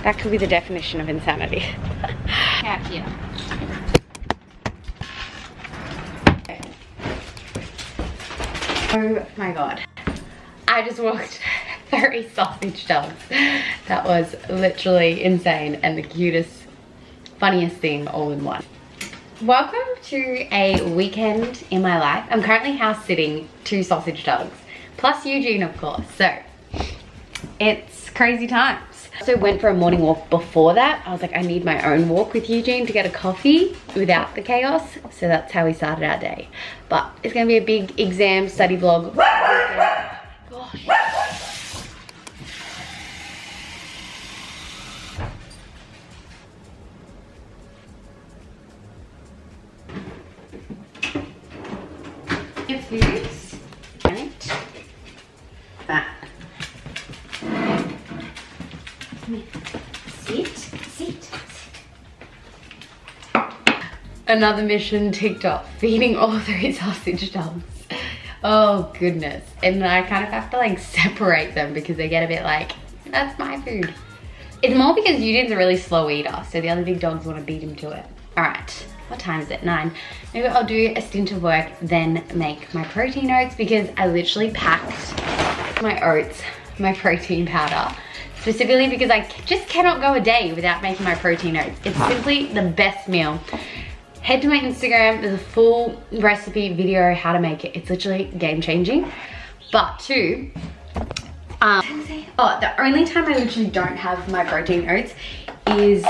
That could be the definition of insanity. Out here. Oh my god. I just walked 30 sausage dogs. That was literally insane and the cutest, funniest thing all in one. Welcome to a weekend in my life. I'm currently house sitting 2 sausage dogs, plus Eugene of course. So it's crazy times. So went for a morning walk before that. I was like, I need my own walk with Eugene to get a coffee without the chaos. So that's how we started our day. But it's gonna be a big exam study vlog. Gosh. Your foods. Right. That. Sit. Another mission ticked off, feeding all 3 sausage dogs. Oh goodness. And I kind of have to like separate them because they get a bit like, that's my food. It's more because Eugene's a really slow eater, so the other big dogs want to beat him to it. All right, what time is it? 9. Maybe I'll do a stint of work, then make my protein oats because I literally packed my oats, my protein powder, specifically because I just cannot go a day without making my protein oats. It's simply the best meal. Head to my Instagram, there's a full recipe video how to make it. It's literally game changing. But the only time I literally don't have my protein oats is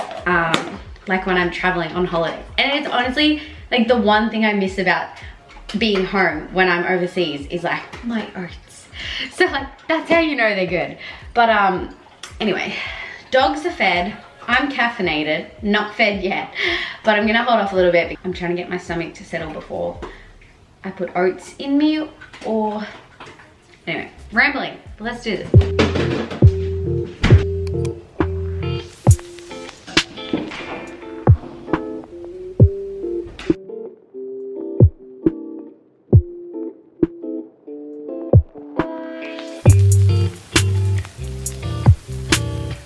like when I'm traveling on holiday. And it's honestly like the one thing I miss about being home when I'm overseas is like my oats. So like that's how you know they're good. But anyway, dogs are fed. I'm caffeinated, not fed yet, but I'm gonna hold off a little bit. I'm trying to get my stomach to settle before I put oats in me or, anyway, rambling. Let's do this.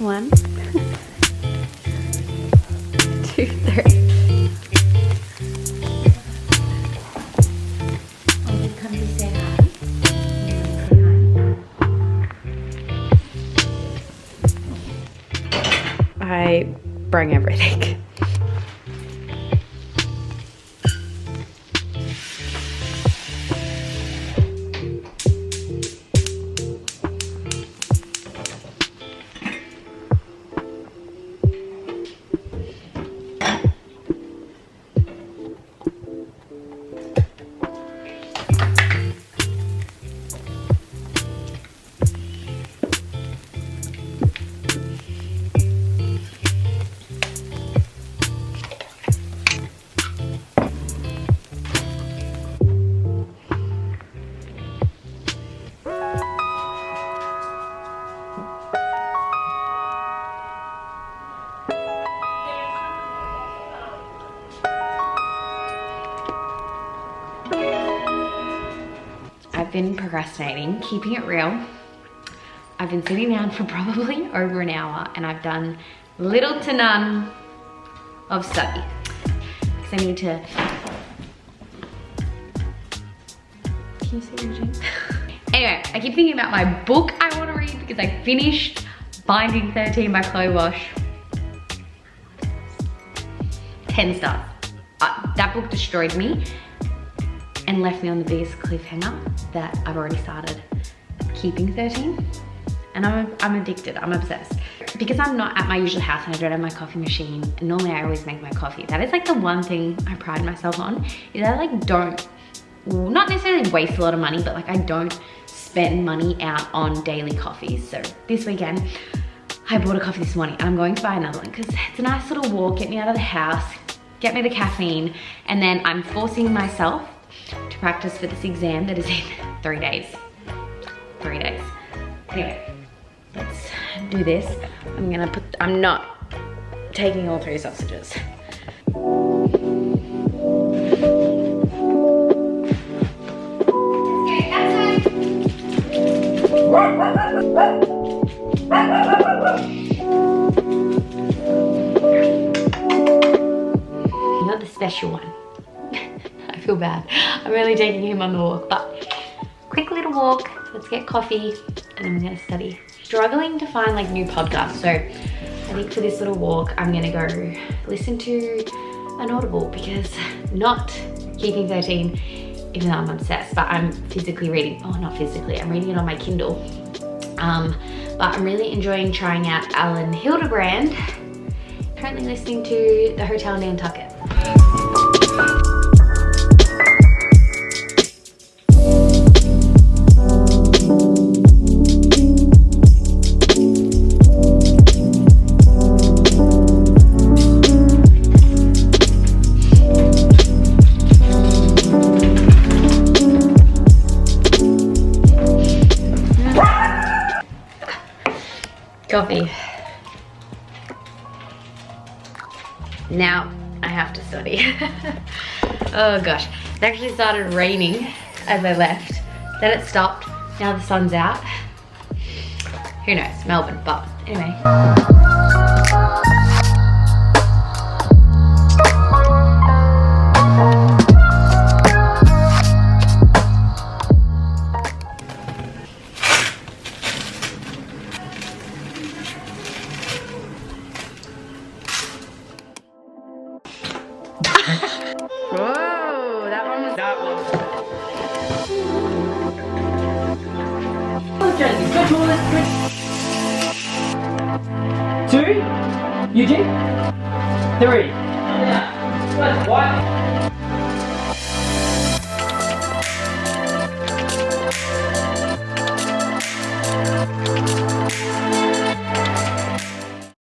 One. 2, 3. Oh, you come to say hi. I bring everything. I've been procrastinating, keeping it real. I've been sitting down for probably over an hour and I've done little to none of study. Because I need to... Can you see Eugene? Anyway, I keep thinking about my book I want to read because I finished Binding 13 by Chloe Wash. 10 stars. That book destroyed me and left me on the biggest cliffhanger that I've already started keeping 13. And I'm addicted, I'm obsessed. Because I'm not at my usual house and I don't have my coffee machine, normally I always make my coffee. That is like the one thing I pride myself on, is I like don't, not necessarily waste a lot of money, but like I don't spend money out on daily coffees. So this weekend, I bought a coffee this morning and I'm going to buy another one because it's a nice little walk, get me out of the house, get me the caffeine, and then I'm forcing myself to practice for this exam that is in 3 days. 3 days. Anyway, let's do this. I'm not taking all 3 sausages. Not the special one. I feel bad. I'm really taking him on the walk, but quick little walk. Let's get coffee and then we're gonna study. Struggling to find like new podcasts, so I think for this little walk I'm gonna go listen to an Audible, because not Keeping 13, even though I'm obsessed, but I'm physically reading. Oh, not physically, I'm reading it on my Kindle. But I'm really enjoying trying out Alan Hildebrand. Currently listening to The Hotel Nantucket. Coffee. Now I have to study. Oh gosh, it actually started raining as I left. Then it stopped. Now the sun's out. Who knows, Melbourne, but anyway. Whoa, that one was... That one. Good. 2, Eugene. 3. What?